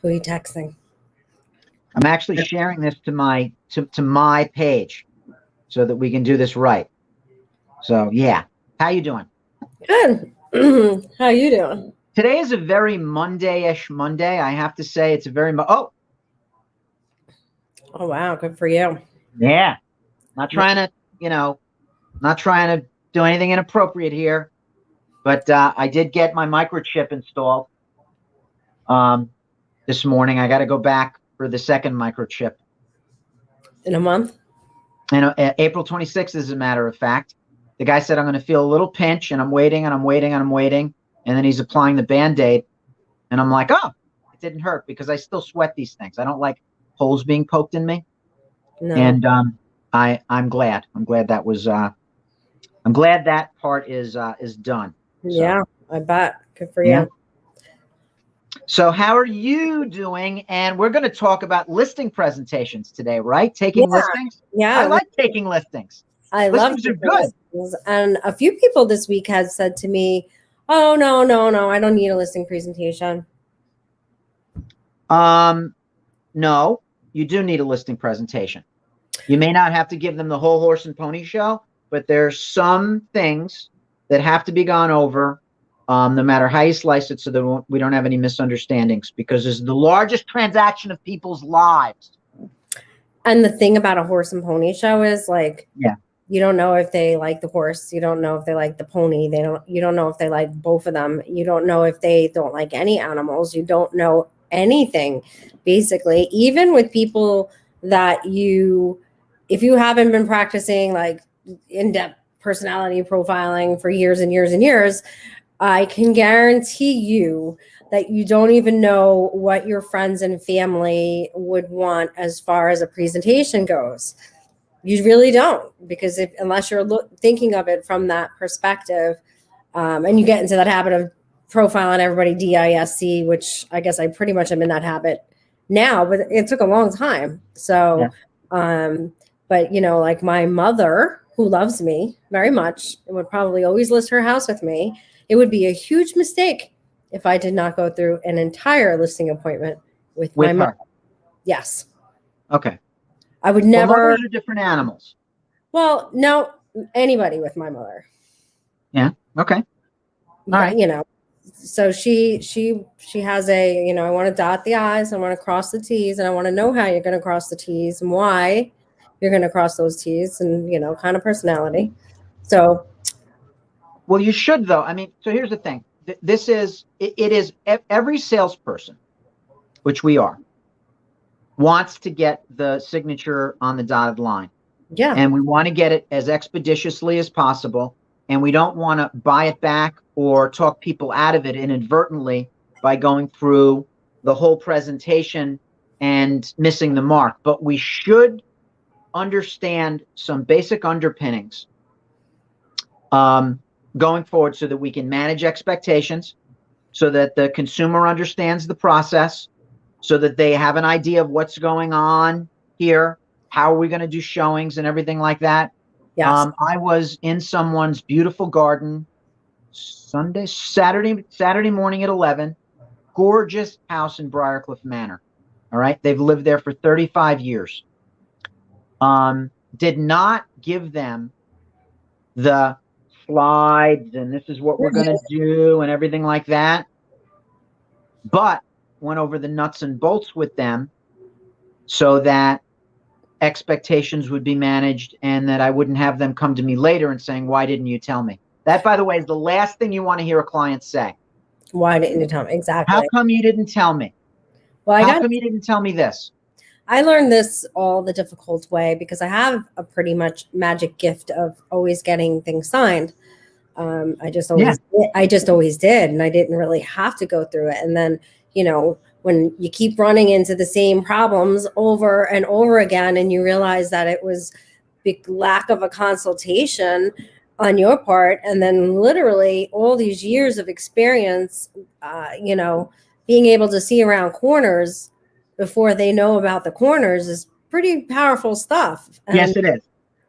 Who are you texting? I'm actually sharing this to my page so that we can do this right. So yeah, how you doing? Good. How are you doing? Today is a very Monday-ish Monday. I have to say it's a very oh wow, good for you. Yeah, not trying to not trying to do anything inappropriate here, but I did get my microchip installed this morning. I got to go back for the second microchip in a month. And April 26th, as a matter of fact. The guy said, I'm going to feel a little pinch, and I'm waiting, and I'm waiting, and I'm waiting. And then he's applying the Band-Aid. And I'm like, oh, it didn't hurt, because I still sweat these things. I don't like holes being poked in me. No. And I'm glad. I'm glad that was I'm glad that part is done. Yeah, so. I bet. Good for yeah. you. So how are you doing? And we're going to talk about listing presentations today, right? Taking listings? Yeah. I like taking listings. Listings are good. Listings. And a few people this week have said to me, oh, no, I don't need a listing presentation. No, you do need a listing presentation. You may not have to give them the whole horse and pony show, but there's some things that have to be gone over, no matter how you slice it, so that we don't have any misunderstandings, because it's the largest transaction of people's lives. And the thing about a horse and pony show is, like, you don't know if they like the horse. You don't know if they like the pony. You don't know if they like both of them. You don't know if they don't like any animals. You don't know anything, basically. Even with people that if you haven't been practicing like in-depth personality profiling for years and years and years, I can guarantee you that you don't even know what your friends and family would want as far as a presentation goes. You really don't, because unless you're thinking of it from that perspective, and you get into that habit of profiling everybody DISC, which I guess I pretty much am in that habit now, but it took a long time. So, but like my mother, who loves me very much and would probably always list her house with me, it would be a huge mistake if I did not go through an entire listing appointment with my mother. Yes. Okay. I would never. Well, mothers are different animals. Well, no, anybody with my mother. Yeah. Okay. All right. So she has I want to dot the I's, I want to cross the T's, and I want to know how you're going to cross the T's and why you're going to cross those T's, and kind of personality. So. Well, you should, though. I mean, so here's the thing. This is every salesperson, which we are, wants to get the signature on the dotted line. Yeah. And we want to get it as expeditiously as possible. And we don't want to buy it back or talk people out of it inadvertently by going through the whole presentation and missing the mark. But we should understand some basic underpinnings going forward, so that we can manage expectations, so that the consumer understands the process, so that they have an idea of what's going on here, how are we going to do showings and everything like that. Yes. I was in someone's beautiful garden Saturday morning at 11, gorgeous house in Briarcliff Manor. All right. They've lived there for 35 years. Did not give them the slides and this is what we're going to do and everything like that, but went over the nuts and bolts with them so that expectations would be managed and that I wouldn't have them come to me later and saying, why didn't you tell me? That, by the way, is the last thing you want to hear a client say. Why didn't you tell me? Exactly. How come you didn't tell me? Well, how come you didn't tell me this? I learned this all the difficult way, because I have a pretty much magic gift of always getting things signed. I just always did. And I didn't really have to go through it. And then, when you keep running into the same problems over and over again, and you realize that it was big lack of a consultation on your part, and then literally all these years of experience, being able to see around corners before they know about the corners is pretty powerful stuff. And yes, it is.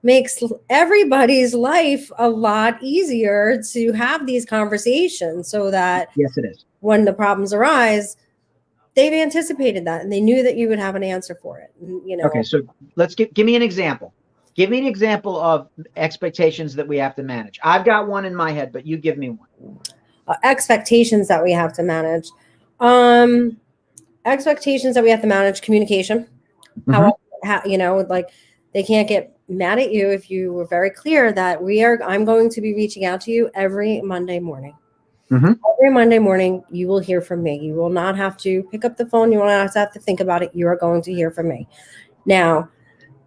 Makes everybody's life a lot easier to have these conversations, so that yes, it is. When the problems arise, they've anticipated that, and they knew that you would have an answer for it. You know. Okay, so let's give me an example. Give me an example of expectations that we have to manage. I've got one in my head, but you give me one. Expectations that we have to manage. Expectations that we have to manage: communication. How you know, like, they can't get mad at you if you were very clear that I'm going to be reaching out to you every Monday morning. Every Monday morning, you will hear from me. You will not have to pick up the phone. You will not have to think about it. You are going to hear from me. Now,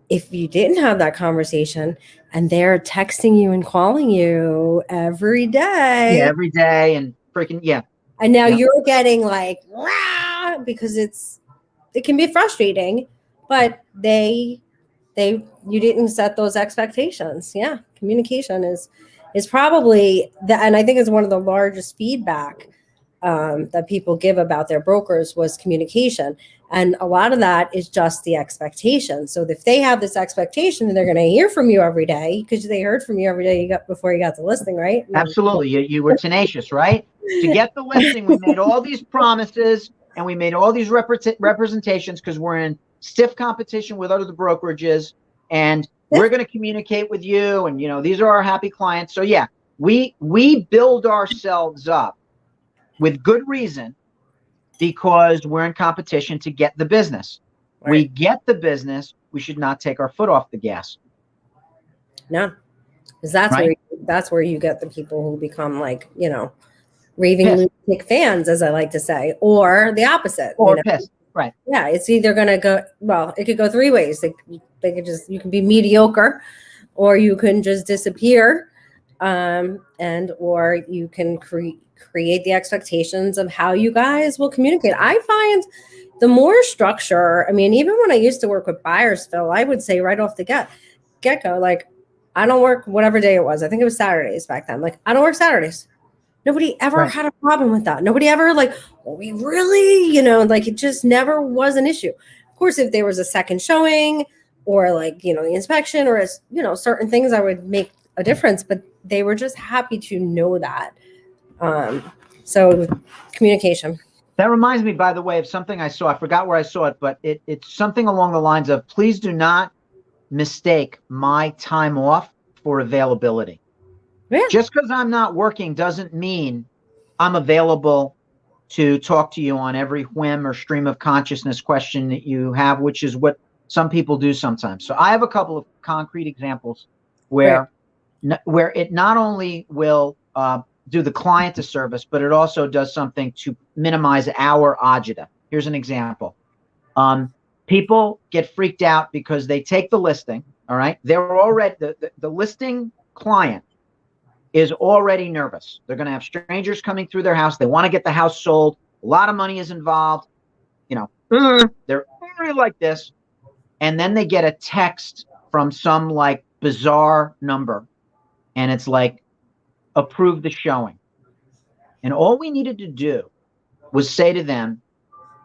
if you didn't have that conversation and they're texting you and calling you every day. Yeah, every day and freaking, yeah. And now you're getting like, rah, because it can be frustrating, but you didn't set those expectations. Yeah. Communication is probably and I think it's one of the largest feedback that people give about their brokers was communication. And a lot of that is just the expectation. So if they have this expectation and they're going to hear from you every day, because they heard from you every day before you got the listing, right? Absolutely. You were tenacious, right? To get the listing, we made all these promises and we made all these representations because we're in stiff competition with other brokerages, and we're going to communicate with you. And, you know, these are our happy clients. So yeah, we build ourselves up with good reason, because we're in competition to get the business. Right. We get the business. We should not take our foot off the gas. No, because that's where you get the people who become, like, you know, raving lunatic fans, as I like to say, or the opposite. Or pissed. Right. Yeah, it's either going to go, well, it could go three ways. You can be mediocre, or you can just disappear, or you can create the expectations of how you guys will communicate. I find the more structure, I mean, even when I used to work with buyers, Phil, I would say right off the get-go, like, I don't work whatever day it was. I think it was Saturdays back then. Like, I don't work Saturdays. Nobody ever had a problem with that. Nobody ever like, well, we really, you know, like, it just never was an issue. Of course, if there was a second showing or, like, you know, the inspection or, you know, certain things, I would make a difference, but they were just happy to know that. So communication. That reminds me, by the way, of something I saw. I forgot where I saw it, but it's something along the lines of, please do not mistake my time off for availability. Yeah. Just because I'm not working doesn't mean I'm available to talk to you on every whim or stream of consciousness question that you have, which is what some people do sometimes. So I have a couple of concrete examples where it not only will do the client a service, but it also does something to minimize our agita. Here's an example. People get freaked out because they take the listing. All right. They're already, the listing client is already nervous. They're going to have strangers coming through their house. They want to get the house sold. A lot of money is involved. You know, they're really like this. And then they get a text from some, like, bizarre number. And it's like, approve the showing. And all we needed to do was say to them,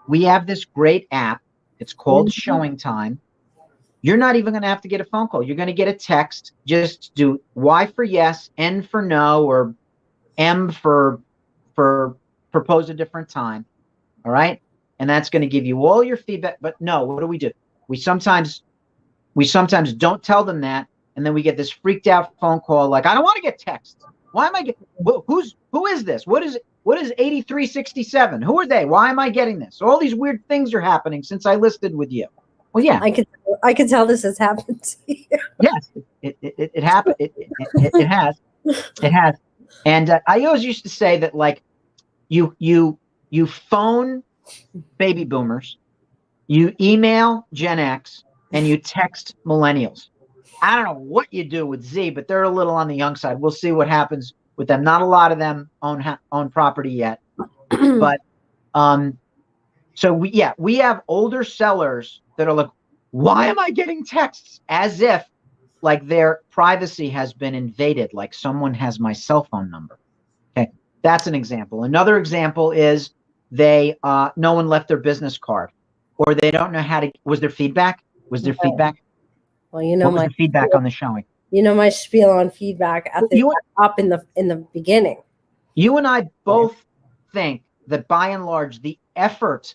we have this great app. It's called Showing Time. You're not even going to have to get a phone call. You're going to get a text. Just do Y for yes, N for no, or M for propose a different time. All right. And that's going to give you all your feedback. But no, what do? We sometimes don't tell them that. And then we get this freaked out phone call. Like, I don't want to get texts. Why am I getting, who is this? What is 8367? Who are they? Why am I getting this? All these weird things are happening since I listed with you. Well, yeah, I can tell this has happened to you. Yes, it happened. It has. And I always used to say that, like, you phone baby boomers, you email Gen X, and you text millennials. I don't know what you do with Z, but they're a little on the young side. We'll see what happens with them. Not a lot of them own property yet, but so we have older sellers that are like, why am I getting texts? As if, like, their privacy has been invaded, like someone has my cell phone number. Okay, that's an example. Another example is no one left their business card, or they don't know how to. Was there feedback? Feedback? Well, you know, what was the feedback on the showing? You know, my spiel on feedback up in the beginning. You and I both think that, by and large, the effort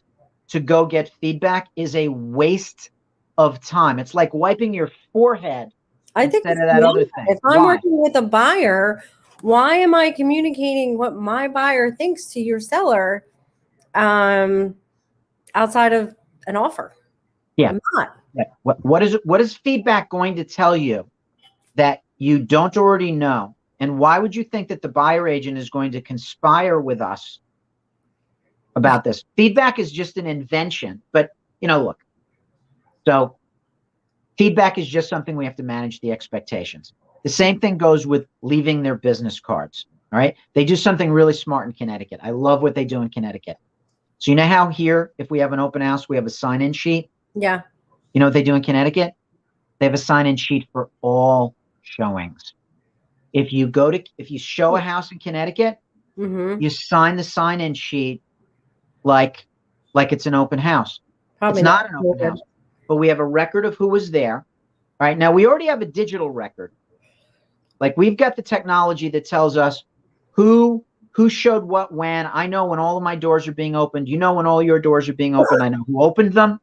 to go get feedback is a waste of time. It's like wiping your forehead instead of that other thing. If I'm working with a buyer, why am I communicating what my buyer thinks to your seller outside of an offer? Yeah. I'm not. Yeah. What is feedback going to tell you that you don't already know? And why would you think that the buyer agent is going to conspire with us about this? Feedback is just an invention, but look, so feedback is just something we have to manage the expectations. The same thing goes with leaving their business cards. All right. They do something really smart in Connecticut. I love what they do in Connecticut. So you know how here, if we have an open house, we have a sign-in sheet? Yeah. You know what they do in Connecticut? They have a sign-in sheet for all showings. If you show a house in Connecticut, you sign the sign-in sheet like it's an open house. Probably it's not an open house, but we have a record of who was there. All right. Now we already have a digital record. Like we've got the technology that tells us who showed what when. I know when all of my doors are being opened. You know when all your doors are being opened. I know who opened them.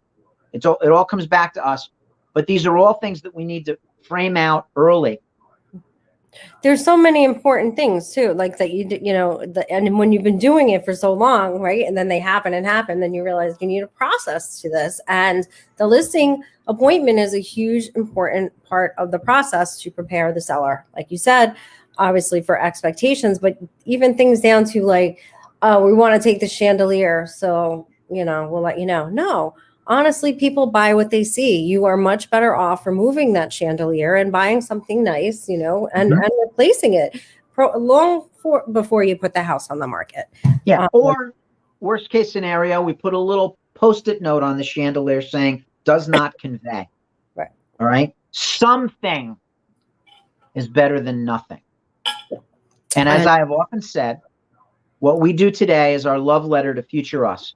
It all comes back to us. But these are all things that we need to frame out early. There's so many important things too, like that and when you've been doing it for so long, right? And then they happen, then you realize you need a process to this. And the listing appointment is a huge, important part of the process to prepare the seller. Like you said, obviously for expectations, but even things down to like, we want to take the chandelier. So, we'll let you know. No. Honestly, people buy what they see. You are much better off removing that chandelier and buying something nice, and replacing it before you put the house on the market. Yeah. Or worst case scenario, we put a little Post-it note on the chandelier saying does not convey. Right. All right. Something is better than nothing. And as I have often said, what we do today is our love letter to future us.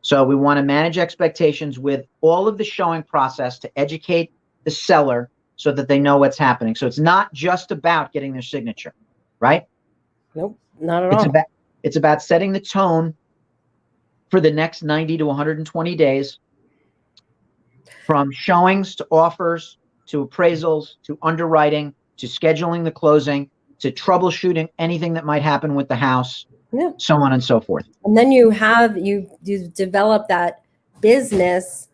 So we want to manage expectations with all of the showing process to educate the seller so that they know what's happening. So it's not just about getting their signature, right? Nope, not at all. It's about setting the tone for the next 90 to 120 days, from showings to offers to appraisals to underwriting to scheduling the closing to troubleshooting anything that might happen with the house. Yeah. So on and so forth. And then you develop that business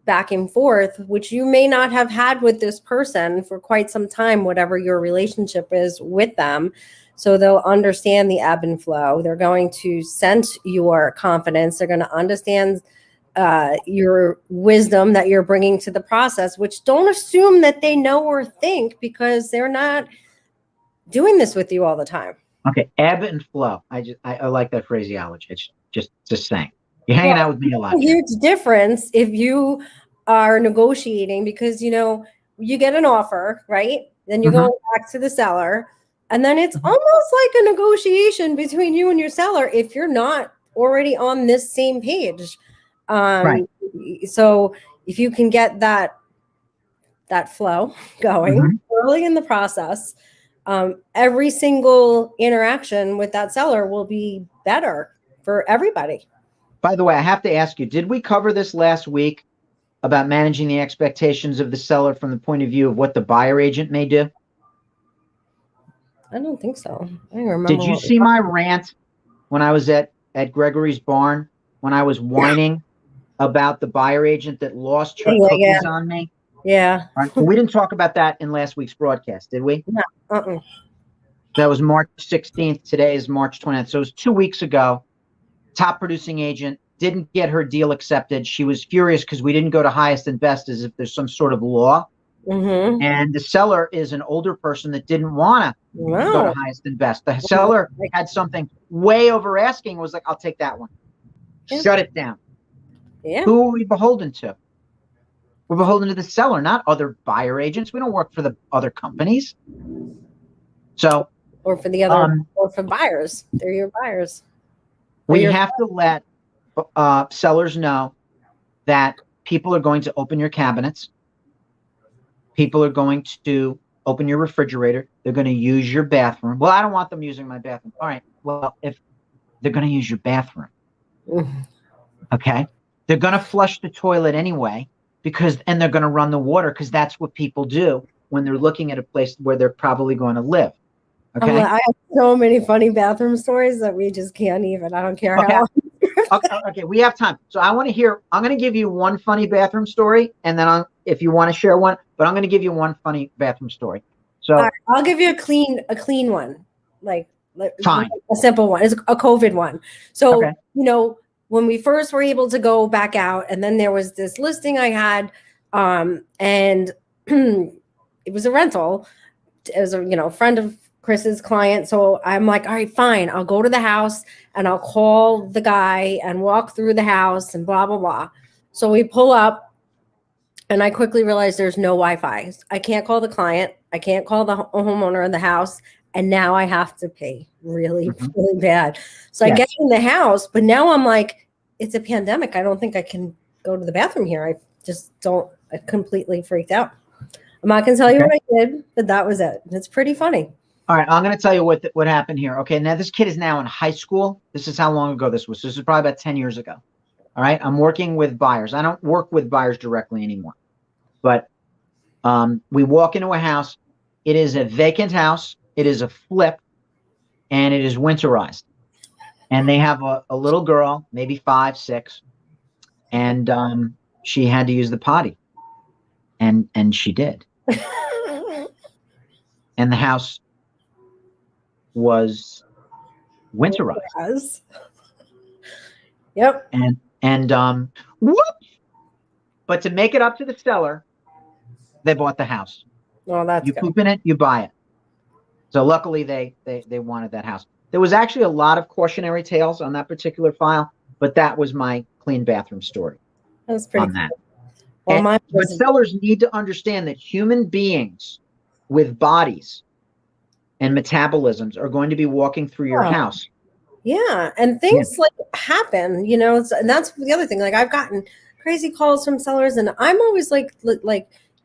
back and forth, which you may not have had with this person for quite some time, whatever your relationship is with them. So they'll understand the ebb and flow. They're going to sense your confidence. They're going to understand your wisdom that you're bringing to the process, which don't assume that they know or think, because they're not doing this with you all the time. Okay, ebb and flow. I like that phraseology. It's just saying. You're hanging out with me a lot. Huge difference if you are negotiating, because you get an offer, right? Then you go back to the seller, and then it's almost like a negotiation between you and your seller if you're not already on this same page. Right. So if you can get that flow going early in the process, every single interaction with that seller will be better for everybody. By the way, I have to ask you, did we cover this last week about managing the expectations of the seller from the point of view of what the buyer agent may do? I don't think so. I don't remember. Did you see my rant when I was at Gregory's barn, when I was whining about the buyer agent that lost her cookies on me? Yeah. Right. We didn't talk about that in last week's broadcast, did we? No. That was March 16th. Today is March 20th. So it was 2 weeks ago. Top producing agent didn't get her deal accepted. She was furious because we didn't go to highest and best, as if there's some sort of law. And the seller is an older person that didn't want to go to highest and best. The seller had something way over asking, was like, I'll take that one. Yeah. Shut it down. Yeah. Who are we beholden to? We're beholden to the seller, not other buyer agents. We don't work for the other companies. So, or for the other, or for buyers. They're your buyers. We have to let sellers know that people are going to open your cabinets. People are going to open your refrigerator. They're going to use your bathroom. Well, I don't want them using my bathroom. All right. Well, if they're going to use your bathroom, Okay. They're going to flush the toilet anyway and they're going to run the water because that's what people do when they're looking at a place where they're probably going to live. Okay. I have so many funny bathroom stories that we just can't even. I don't care how long. Okay, we have time. So I'm going to give you one funny bathroom story, and then if you want to share one, but I'm going to give you one funny bathroom story. So right, I'll give you a clean one, like fine. A simple one. It's a COVID one. So, when we first were able to go back out, and then there was this listing I had, and it was a rental. It was a friend of Chris's client. So I'm like, all right, fine. I'll go to the house and I'll call the guy and walk through the house and blah, blah, blah. So we pull up and I quickly realized there's no Wi-Fi. I can't call the client. I can't call the homeowner in the house. And now I have to pay really, really bad. So I get in the house, but now I'm like, it's a pandemic. I don't think I can go to the bathroom here. I completely freaked out. I'm not going to tell you what I did, but that was it. It's pretty funny. All right, I'm going to tell you what happened here. Okay, now this kid is now in high school. This is how long ago this was. This is probably about 10 years ago. All right, I'm working with buyers. I don't work with buyers directly anymore. But we walk into a house. It is a vacant house. It is a flip, and it is winterized. And they have a little girl, maybe 5, 6, and she had to use the potty. And she did. And the house was winterized. Yes. Yep. And whoop! But to make it up to the seller, they bought the house. Well, that's you good. poop in it, you buy it. So luckily they wanted that house. There was actually a lot of cautionary tales on that particular file, but that was my clean bathroom story. That was pretty on that. Well, But sellers need to understand that human beings with bodies and metabolisms are going to be walking through your house. Yeah. And things like happen, and that's the other thing. Like I've gotten crazy calls from sellers and I'm always like,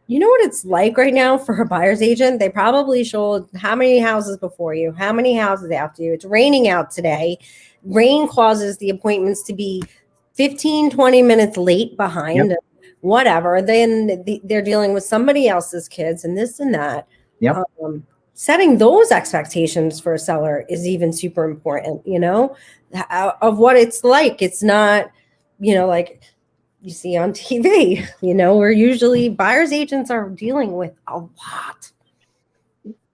you know what it's like right now for a buyer's agent? They probably showed how many houses before you, how many houses after you. It's raining out today. Rain causes the appointments to be 15, 20 minutes late behind, whatever. Then they're dealing with somebody else's kids and this and that. Setting those expectations for a seller is even super important, of what it's like. It's not, like you see on TV, where usually buyer's agents are dealing with a lot.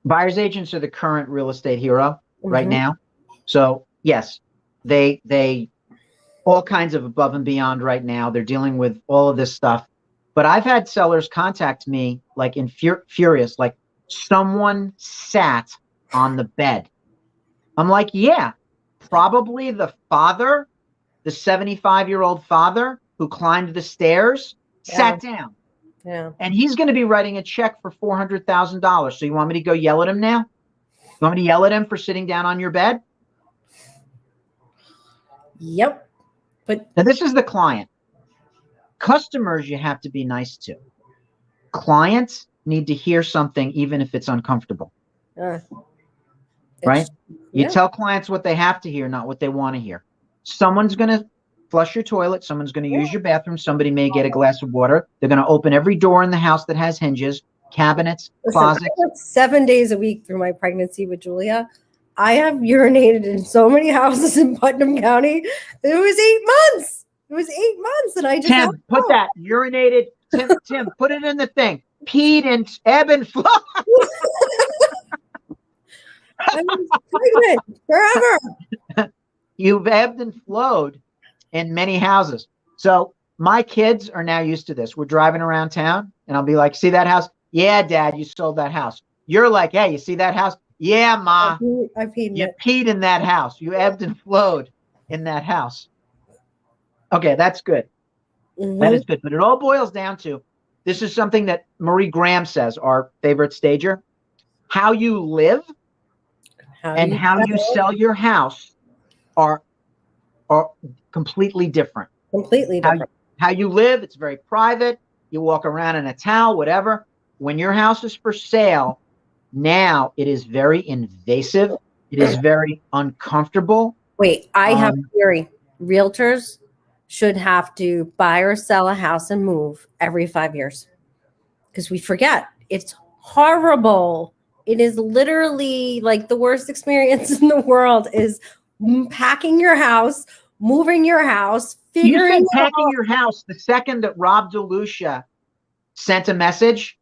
Buyer's agents are the current real estate hero right now. So yes, they all kinds of above and beyond right now. They're dealing with all of this stuff. But I've had sellers contact me like in furious, like someone sat on the bed. I'm like, yeah, probably the father, the 75-year-old father who climbed the stairs, sat down. Yeah. And he's going to be writing a check for $400,000. So you want me to go yell at him now? You want me to yell at him for sitting down on your bed? Yep. But now this is the client. Customers you have to be nice to. Clients need to hear something even if it's uncomfortable. Right? You tell clients what they have to hear, not what they want to hear. Someone's going to flush your toilet. Someone's going to use your bathroom. Somebody may get a glass of water. They're going to open every door in the house that has hinges, cabinets, closets. I work 7 days a week through my pregnancy with Julia. I have urinated in so many houses in Putnam County. It was 8 months. It was 8 months. And I just Tim, put that urinated. Tim, put it in the thing. Peed and ebb and flow. I was pregnant forever. You've ebbed and flowed in many houses. So my kids are now used to this. We're driving around town and I'll be like, see that house? Yeah, Dad, you sold that house. You're like, hey, you see that house? Yeah, Ma. I peed you peed in that house. You ebbed and flowed in that house. Okay, that's good. That is good. But it all boils down to, this is something that Marie Graham says, our favorite stager. How you live and how you sell your house are completely different. Completely different. How you live, it's very private. You walk around in a towel, whatever. When your house is for sale, now it is very invasive. It is very uncomfortable. Wait, I have a theory. Realtors should have to buy or sell a house and move every 5 years, because we forget. It's horrible. It is literally like the worst experience in the world is packing your house, moving your house, figuring You said packing your house the second that Rob DeLucia sent a message,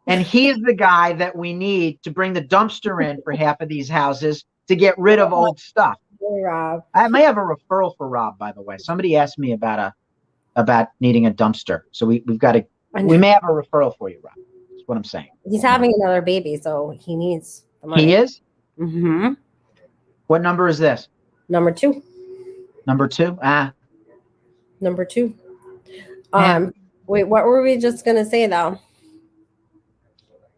and he is the guy that we need to bring the dumpster in for half of these houses to get rid of old stuff. Rob. I may have a referral for Rob, by the way. Somebody asked me about needing a dumpster, so we may have a referral for you, Rob. That's what I'm saying. He's having another baby, so he needs the money. He is? Mm-hmm. What number is this? Number 2. Number 2? Number 2. Wait, what were we just gonna say though?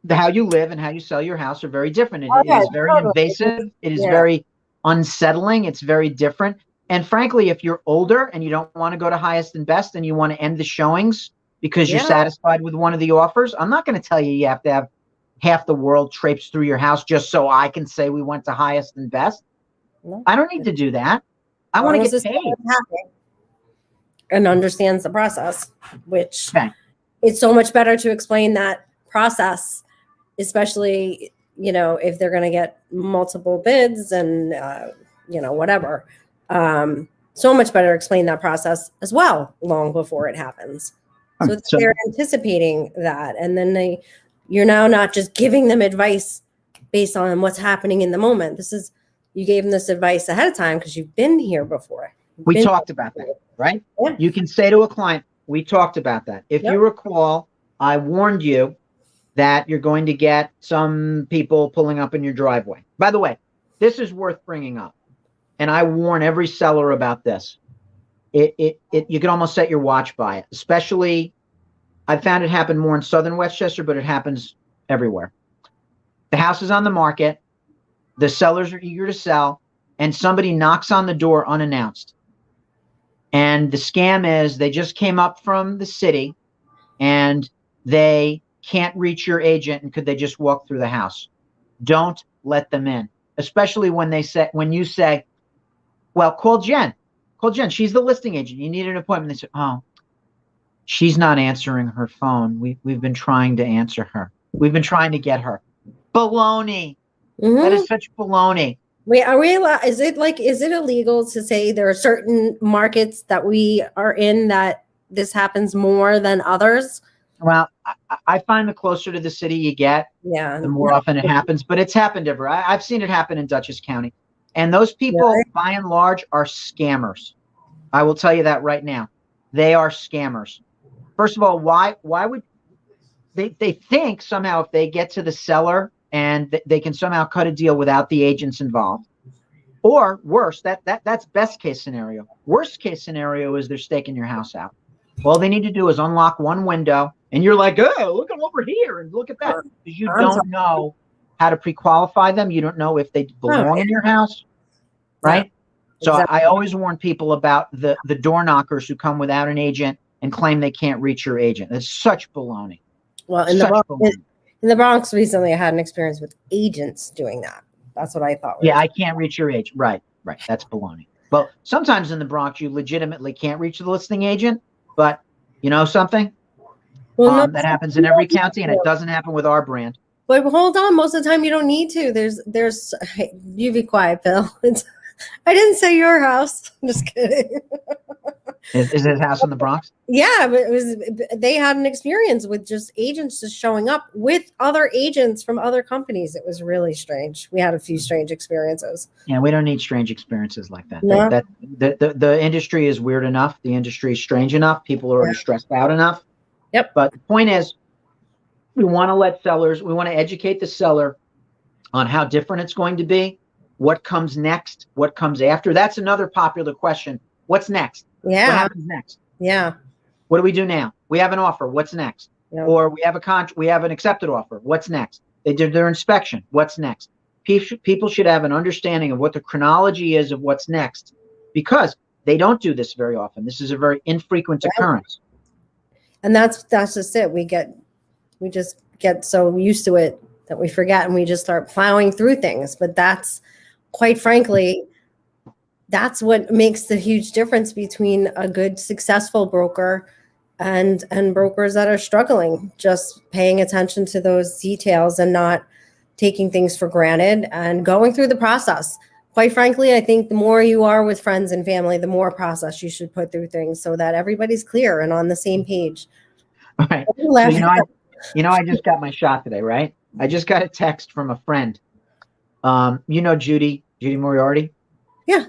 How you live and how you sell your house are very different. It is very invasive. It is very unsettling. It's very different. And frankly, if you're older and you don't want to go to highest and best and you want to end the showings because you're satisfied with one of the offers, I'm not going to tell you you have to have half the world traipse through your house just so I can say we went to highest and best. No. I don't need to do that. I want to get paid. And understands the process, which it's so much better to explain that process, especially, if they're going to get multiple bids and, whatever. So much better explain that process as well, long before it happens. So they're anticipating that. And then you're now not just giving them advice based on what's happening in the moment. You gave them this advice ahead of time because you've been here before. We talked about that, right? Yeah. You can say to a client, we talked about that. If you recall, I warned you that you're going to get some people pulling up in your driveway. By the way, this is worth bringing up. And I warn every seller about this. You can almost set your watch by it. Especially, I found it happen more in Southern Westchester, but it happens everywhere. The house is on the market. The sellers are eager to sell. And somebody knocks on the door unannounced. And the scam is they just came up from the city and they can't reach your agent, and could they just walk through the house? Don't let them in, especially when you say, well, call Jen. Call Jen. She's the listing agent. You need an appointment. They say, oh, she's not answering her phone. We've been trying to answer her. We've been trying to get her. Baloney. Mm-hmm. That is such baloney. Wait, are we allowed? Is it illegal to say there are certain markets that we are in that this happens more than others? Well, I find the closer to the city you get, the more often it happens. But it's happened everywhere. I've seen it happen in Dutchess County. And those people, by and large, are scammers. I will tell you that right now. They are scammers. First of all, why would they think somehow if they get to the seller and they can somehow cut a deal without the agents involved? Or worse, that's best case scenario. Worst case scenario is they're staking your house out. All they need to do is unlock one window, and you're like, oh, look at over here and look at that. Because you don't know how to pre-qualify them. You don't know if they belong in your house, right? Yeah, so exactly. I always warn people about the door knockers who come without an agent and claim they can't reach your agent. It's such baloney. Well, in the Bronx recently, I had an experience with agents doing that. That's what I thought. I can't reach your agent. Right. That's baloney. Well, sometimes in the Bronx, you legitimately can't reach the listing agent, but you know something? Well, that happens in every county, and it doesn't happen with our brand. But hold on, most of the time you don't need to. There's you be quiet, Bill. I didn't say your house. I'm just kidding. Is it a house in the Bronx? Yeah, but they had an experience with just agents just showing up with other agents from other companies. It was really strange. We had a few strange experiences. Yeah, we don't need strange experiences like that. No. The industry is weird enough. The industry is strange enough. People are already stressed out enough. Yep. But the point is, we want to educate the seller on how different it's going to be, what comes next, what comes after. That's another popular question. What's next? Yeah. What happens next? Yeah. What do we do now? We have an offer. What's next? Yeah. Or we have we have an accepted offer. What's next? They did their inspection. What's next? People should have an understanding of what the chronology is of what's next, because they don't do this very often. This is a very infrequent occurrence. And that's just it. We just get so used to it that we forget, and we just start plowing through things. But that's, quite frankly, that's what makes the huge difference between a good, successful broker and brokers that are struggling, just paying attention to those details and not taking things for granted and going through the process. Quite frankly, I think the more you are with friends and family, the more process you should put through things so that everybody's clear and on the same page. All right. So, I just got my shot today, right? I just got a text from a friend. Judy Moriarty? Yeah.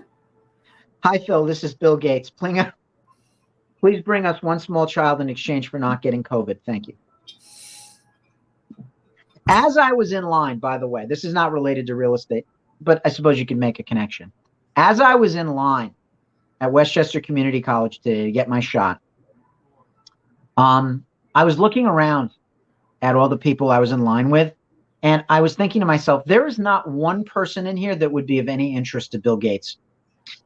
Hi, Phil. This is Bill Gates. Please bring us one small child in exchange for not getting COVID. Thank you. As I was in line, by the way, this is not related to real estate, but I suppose you can make a connection. As I was in line at Westchester Community College to get my shot, I was looking around at all the people I was in line with, and I was thinking to myself, there is not one person in here that would be of any interest to Bill Gates.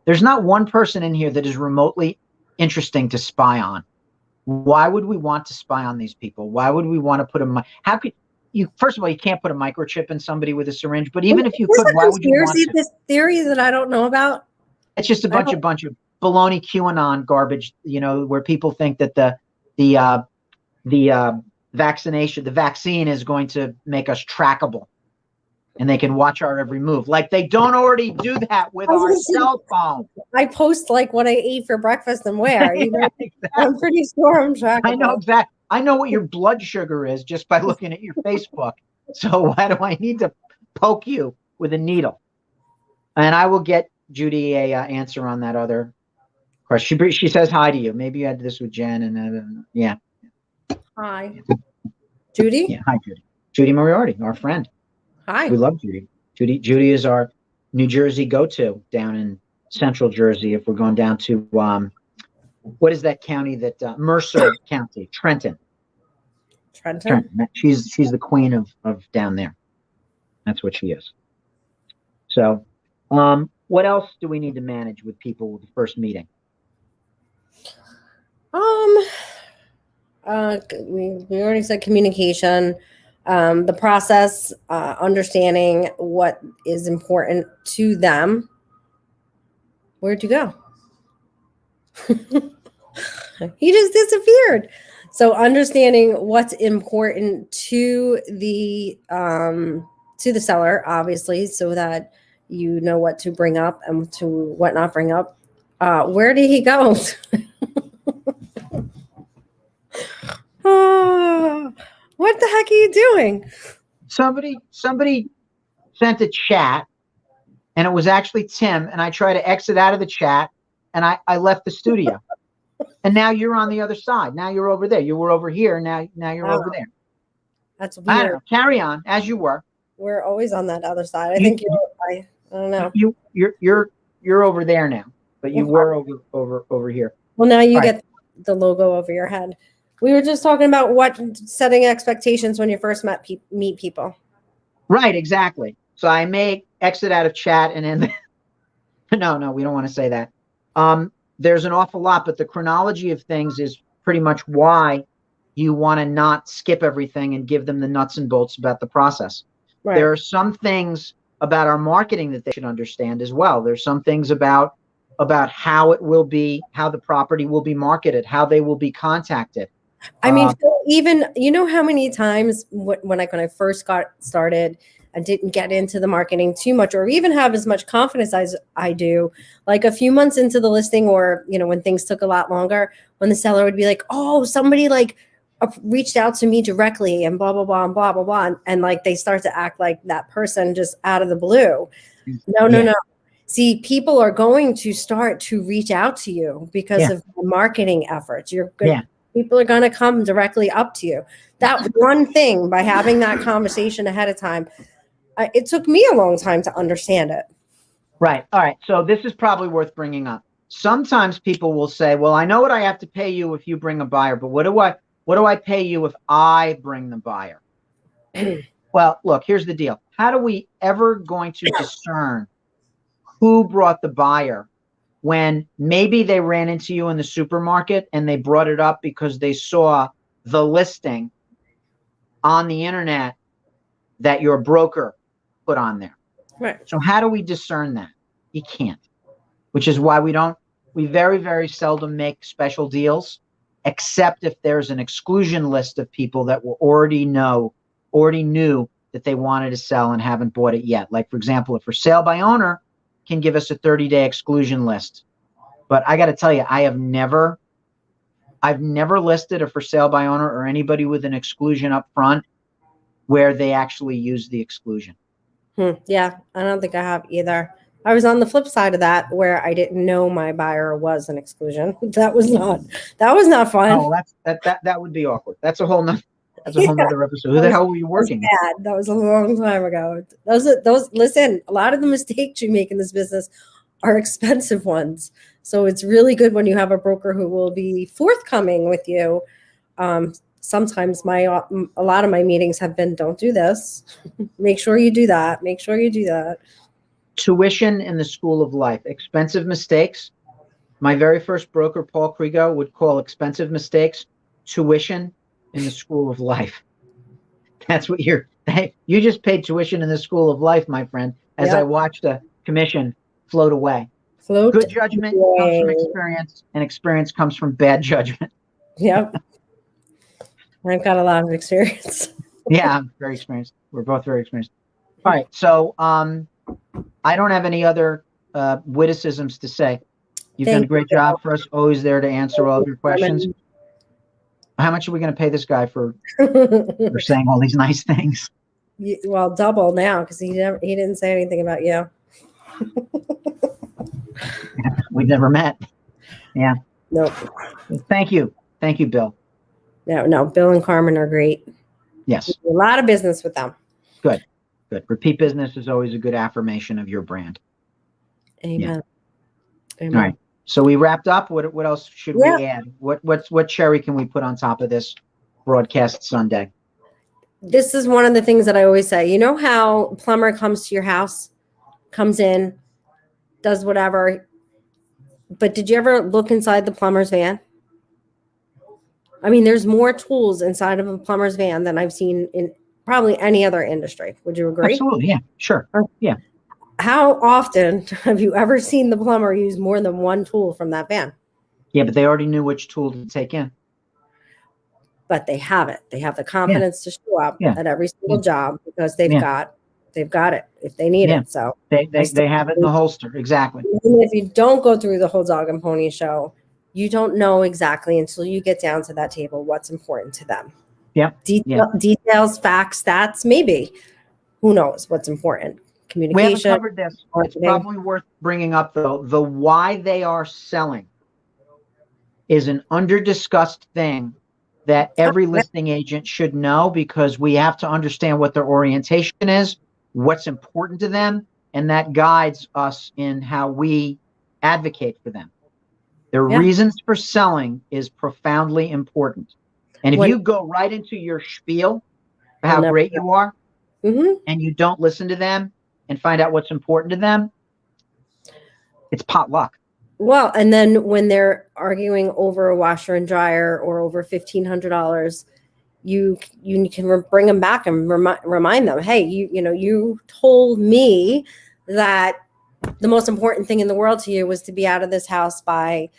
There's not one person in here that is remotely interesting to spy on. Why would we want to spy on these people? Why would we want to put how could you, first of all, you can't put a microchip in somebody with a syringe, but even if you could, why would you want to? This theory that I don't know about. It's just a bunch of baloney QAnon garbage, where people think that the vaccine is going to make us trackable and they can watch our every move. Like they don't already do that with our cell phone. I post like what I ate for breakfast and where. Exactly. I'm pretty sure I'm trackable. I know exactly. I know what your blood sugar is just by looking at your Facebook. So why do I need to poke you with a needle? And I will get Judy a answer on that other question. She says hi to you. Maybe you had this with Jen and yeah. Hi, Judy. Yeah, hi, Judy. Judy Moriarty, our friend. Hi. We love Judy. Judy is our New Jersey go-to down in Central Jersey. If we're going down to what is that county that Mercer County, Trenton. She's the queen of down there. That's what she is. So, what else do we need to manage with people with the first meeting? We already said communication, the process, understanding what is important to them. Where'd you go? He just disappeared. So understanding what's important to the seller, obviously, so that you know what to bring up and to what not bring up. Where did he go? What the heck are you doing? Somebody sent a chat, and it was actually Tim, and I tried to exit out of the chat, and I left the studio. And now you're on the other side. Now you're over there. You were over here. Now you're over there. That's weird. I don't know. Carry on as you were. We're always on that other side. I don't know. You're over there now, but you were over here. Well, now you get the logo over your head. We were just talking about what setting expectations when you first meet people. Right, exactly. So I may exit out of chat and then no, we don't want to say that. There's an awful lot, but the chronology of things is pretty much why you want to not skip everything and give them the nuts and bolts about the process. Right. There are some things about our marketing that they should understand as well. There's some things about how it will be, how the property will be marketed, how they will be contacted. I mean, even, how many times when I first got started and didn't get into the marketing too much, or even have as much confidence as I do, like a few months into the listing, or, when things took a lot longer, when the seller would be like, oh, somebody reached out to me directly and blah, blah, blah, and blah, blah, blah. And like, they start to act like that person just out of the blue. No. See, people are going to start to reach out to you because of the marketing efforts. You're good. Yeah. People are going to come directly up to you. That one thing, by having that conversation ahead of time, it took me a long time to understand it. Right. All right. So this is probably worth bringing up. Sometimes people will say, well, I know what I have to pay you if you bring a buyer, but what do I pay you if I bring the buyer? Well, look, here's the deal. How do we ever going to discern who brought the buyer when maybe they ran into you in the supermarket and they brought it up because they saw the listing on the internet that your broker put on there? Right. So how do we discern that? You can't. which is why we very, very seldom make special deals, except if there's an exclusion list of people that will already knew that they wanted to sell and haven't bought it yet. Like, for example, if for sale by owner can give us a 30-day exclusion list. But I got to tell you, I've never listed a for sale by owner or anybody with an exclusion up front where they actually use the exclusion. Yeah, I don't think I have either. I was on the flip side of that where I didn't know my buyer was an exclusion. That was not fun. Oh, that would be awkward. That's a whole nother episode. Who the hell were you working with? That was a long time ago. Listen, a lot of the mistakes you make in this business are expensive ones. So it's really good when you have a broker who will be forthcoming with you. Sometimes a lot of my meetings have been, don't do this. Make sure you do that. Make sure you do that. Tuition in the school of life. Expensive mistakes. My very first broker, Paul Krigo, would call expensive mistakes tuition in the school of life. That's what you just paid tuition in the school of life, my friend, as I watched a commission float away. Good judgment comes from experience, and experience comes from bad judgment. Yep. I've got a lot of experience. Yeah, I'm very experienced. We're both very experienced. All right. So I don't have any other witticisms to say. You've done a great job for us. Always there to answer all of your questions. How much are we going to pay this guy for saying all these nice things? Well, double now because he didn't say anything about you. We've never met. Yeah. Nope. Thank you, Bill. No, Bill and Carmen are great. Yes. A lot of business with them. Good. Repeat business is always a good affirmation of your brand. Amen. Yeah. Amen. All right. So we wrapped up. What else should we add? What cherry can we put on top of this broadcast Sunday? This is one of the things that I always say. You know how a plumber comes to your house, comes in, does whatever, but did you ever look inside the plumber's van? I mean, there's more tools inside of a plumber's van than I've seen in probably any other industry. Would you agree? Absolutely. Yeah, sure. Yeah. How often have you ever seen the plumber use more than one tool from that van? Yeah, but they already knew which tool to take in. But they have it. They have the confidence to show up at every single job because they've got it if they need it. So they have it in the holster. Exactly. Even if you don't go through the whole dog and pony show, you don't know exactly until you get down to that table what's important to them. Yeah. Details, facts, stats, maybe. Who knows what's important? Communication. We haven't covered this. It's probably worth bringing up, though. The why they are selling is an under-discussed thing that every listing agent should know, because we have to understand what their orientation is, what's important to them, and that guides us in how we advocate for them. Their reasons for selling is profoundly important. And if you go right into your spiel of how great you are, and you don't listen to them and find out what's important to them, it's potluck. Well, and then when they're arguing over a washer and dryer or over $1,500, you can bring them back and remind them, hey, you told me that the most important thing in the world to you was to be out of this house by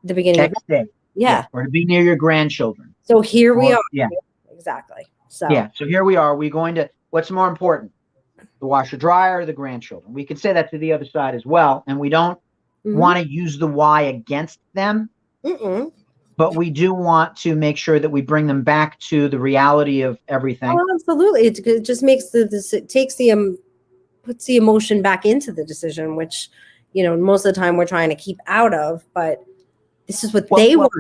the beginning of the day. Yeah. Or to be near your grandchildren. So here we are. Yeah. Exactly. So here we are. We're going to, what's more important? The washer dryer or the grandchildren? We could say that to the other side as well. And we don't want to use the why against them. But we do want to make sure that we bring them back to the reality of everything. Oh, absolutely. It just makes puts the emotion back into the decision, which, most of the time we're trying to keep out of, but this is what they want.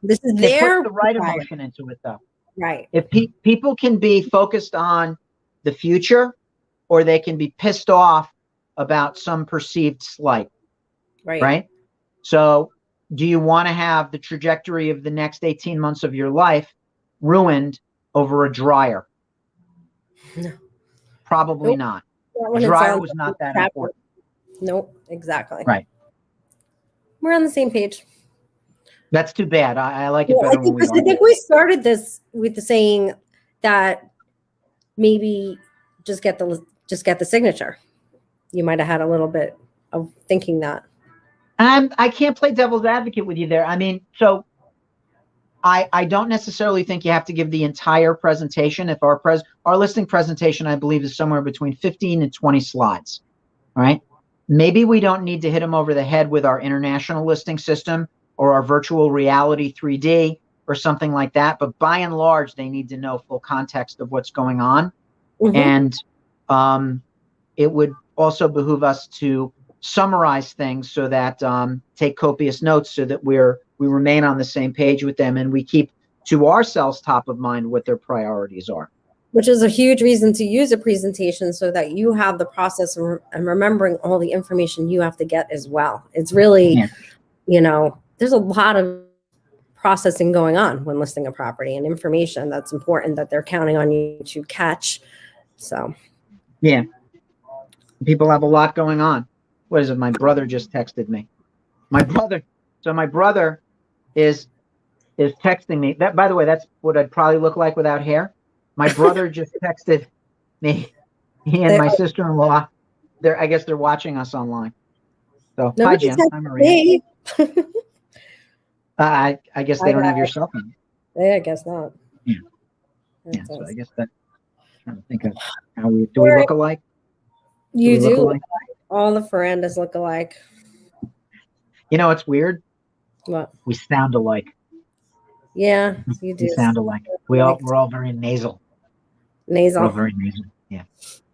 This is their the right emotion into it, though. Right. If people can be focused on the future, or they can be pissed off about some perceived slight. Right. So do you want to have the trajectory of the next 18 months of your life ruined over a dryer? No. Probably not. A dryer was not that important. Nope, exactly. Right. We're on the same page. That's too bad. I like it better when we don't. I think we started this with the saying that maybe just get the signature. You might have had a little bit of thinking that. I can't play devil's advocate with you there. I mean, so I don't necessarily think you have to give the entire presentation. If our listing presentation, I believe, is somewhere between 15 and 20 slides. All right. Maybe we don't need to hit them over the head with our international listing system or our virtual reality 3D or something like that. But by and large, they need to know full context of what's going on. And it would also behoove us to summarize things so that take copious notes so that we remain on the same page with them and we keep to ourselves top of mind what their priorities are. Which is a huge reason to use a presentation so that you have the process and remembering all the information you have to get as well. It's really, you know, there's a lot of processing going on when listing a property and information that's important that they're counting on you to catch. So, yeah, people have a lot going on. What is it? My brother just texted me. My brother is texting me. That, by the way, that's what I'd probably look like without hair. My brother just texted me. He and my sister-in-law. I guess they're watching us online. So hi, Jen. Hi, Maria. I guess they don't have your cell phone. Yeah, I guess not. Yeah. So I guess that. I'm trying to think of how we look alike. You do. Look alike? All the Farandas look alike. You know, it's weird. What? We sound alike. Yeah, you do. We sound alike. We're all very nasal. Nasal. We're all very nasal. Yeah.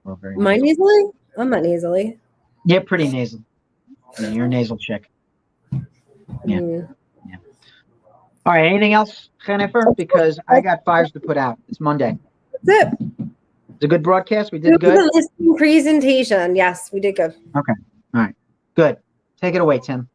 We're all very Am I nasally? I'm not nasally. Yeah, pretty nasal. Yeah, you're a nasal chick. Yeah. Yeah. All right. Anything else, Jennifer? Because I got fires to put out. It's Monday. That's it. It's a good broadcast. We did good. Listing presentation. Yes, we did good. Okay. All right. Good. Take it away, Tim.